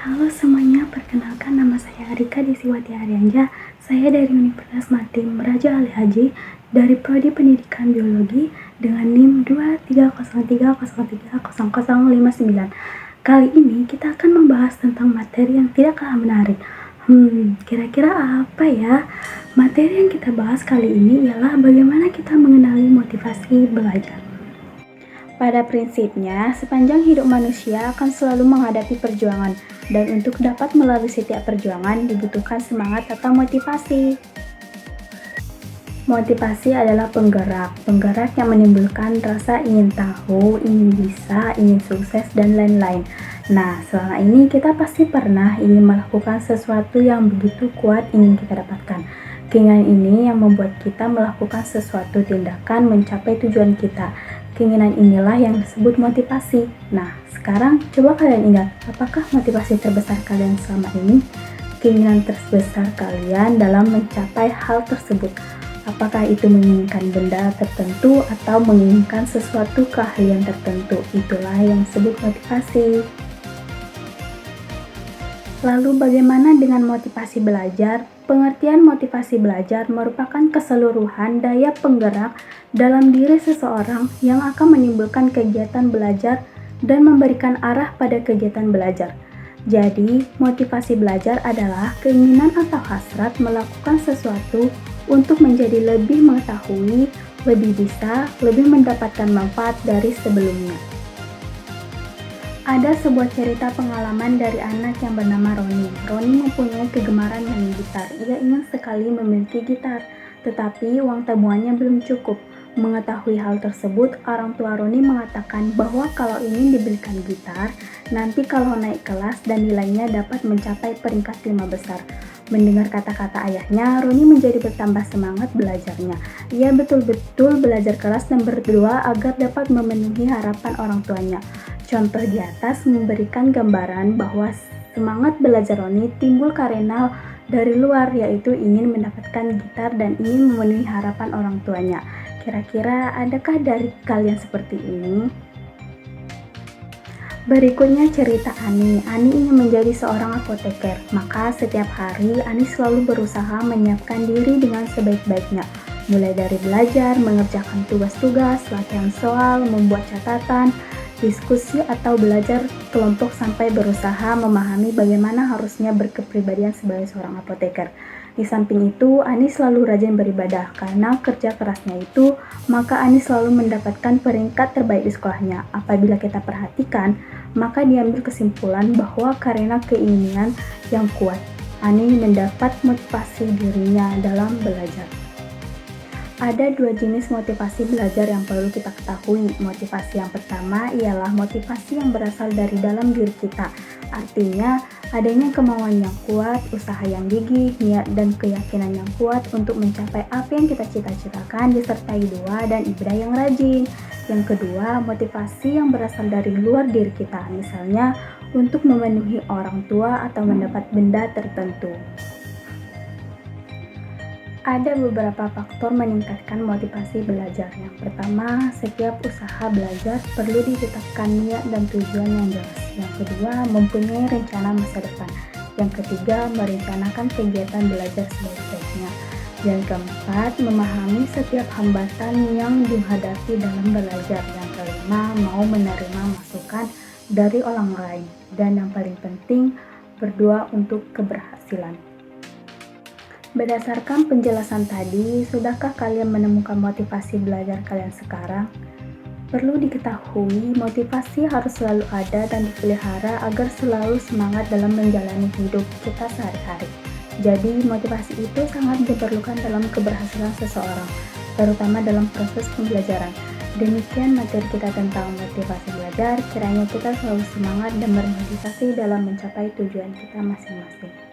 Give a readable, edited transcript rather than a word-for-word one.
Halo semuanya, perkenalkan nama saya Arika Desiwati Arianja. Saya dari Universitas Matim Raja Ali Haji dari Prodi Pendidikan Biologi dengan NIM 230303059. Kali ini kita akan membahas tentang materi yang tidak kalah menarik. Kira-kira apa ya? Materi yang kita bahas kali ini ialah bagaimana kita mengenali motivasi belajar. Pada prinsipnya, sepanjang hidup manusia akan selalu menghadapi perjuangan, dan untuk dapat melalui setiap perjuangan dibutuhkan semangat atau motivasi. Motivasi adalah penggerak yang menimbulkan rasa ingin tahu, ingin bisa, ingin sukses, dan lain-lain. Nah, selama ini kita pasti pernah ingin melakukan sesuatu yang begitu kuat ingin kita dapatkan. Keinginan ini yang membuat kita melakukan sesuatu tindakan mencapai tujuan kita. Keinginan inilah yang disebut motivasi. Nah, sekarang coba kalian ingat, apakah motivasi terbesar kalian selama ini? Keinginan terbesar kalian dalam mencapai hal tersebut. Apakah itu menginginkan benda tertentu atau menginginkan sesuatu keahlian tertentu? Itulah yang disebut motivasi. Lalu bagaimana dengan motivasi belajar? Pengertian motivasi belajar merupakan keseluruhan daya penggerak dalam diri seseorang yang akan menimbulkan kegiatan belajar dan memberikan arah pada kegiatan belajar. Jadi, motivasi belajar adalah keinginan atau hasrat melakukan sesuatu untuk menjadi lebih mengetahui, lebih bisa, lebih mendapatkan manfaat dari sebelumnya. Ada sebuah cerita pengalaman dari anak yang bernama Roni. Roni mempunyai kegemaran main gitar. Ia ingin sekali memiliki gitar, tetapi uang tabungannya belum cukup. Mengetahui hal tersebut, orang tua Roni mengatakan bahwa kalau ingin dibelikan gitar, nanti kalau naik kelas dan nilainya dapat mencapai peringkat 5 besar. Mendengar kata-kata ayahnya, Roni menjadi bertambah semangat belajarnya. Ia betul-betul belajar keras dan berdoa agar dapat memenuhi harapan orang tuanya. Contoh di atas memberikan gambaran bahwa semangat belajar Roni timbul karena dari luar, yaitu ingin mendapatkan gitar dan ingin memenuhi harapan orang tuanya. Kira-kira adakah dari kalian seperti ini? Berikutnya cerita Ani. Ani ingin menjadi seorang apoteker, maka setiap hari Ani selalu berusaha menyiapkan diri dengan sebaik-baiknya. Mulai dari belajar, mengerjakan tugas-tugas, latihan soal, membuat catatan, diskusi atau belajar kelompok sampai berusaha memahami bagaimana harusnya berkepribadian sebagai seorang apoteker. Di samping itu, Ani selalu rajin beribadah. Karena kerja kerasnya itu, maka Ani selalu mendapatkan peringkat terbaik di sekolahnya. Apabila kita perhatikan, maka diambil kesimpulan bahwa karena keinginan yang kuat, Ani mendapat motivasi dirinya dalam belajar. Ada dua jenis motivasi belajar yang perlu kita ketahui. Motivasi yang pertama ialah motivasi yang berasal dari dalam diri kita. Artinya, adanya kemauan yang kuat, usaha yang gigih, niat dan keyakinan yang kuat untuk mencapai apa yang kita cita-citakan disertai doa dan ibadah yang rajin. Yang kedua, motivasi yang berasal dari luar diri kita. Misalnya, untuk memenuhi orang tua atau mendapat benda tertentu. Ada beberapa faktor meningkatkan motivasi belajar. Yang pertama, setiap usaha belajar perlu ditetapkan niat dan tujuan yang jelas. Yang kedua, mempunyai rencana masa depan. Yang ketiga, merencanakan kegiatan belajar sebaik-baiknya. Yang keempat, memahami setiap hambatan yang dihadapi dalam belajar. Yang kelima, mau menerima masukan dari orang lain. Dan yang paling penting, berdoa untuk keberhasilan. Berdasarkan penjelasan tadi, sudahkah kalian menemukan motivasi belajar kalian sekarang? Perlu diketahui, motivasi harus selalu ada dan dipelihara agar selalu semangat dalam menjalani hidup kita sehari-hari. Jadi, motivasi itu sangat diperlukan dalam keberhasilan seseorang, terutama dalam proses pembelajaran. Demikian materi kita tentang motivasi belajar. Kiranya kita selalu semangat dan bermotivasi dalam mencapai tujuan kita masing-masing.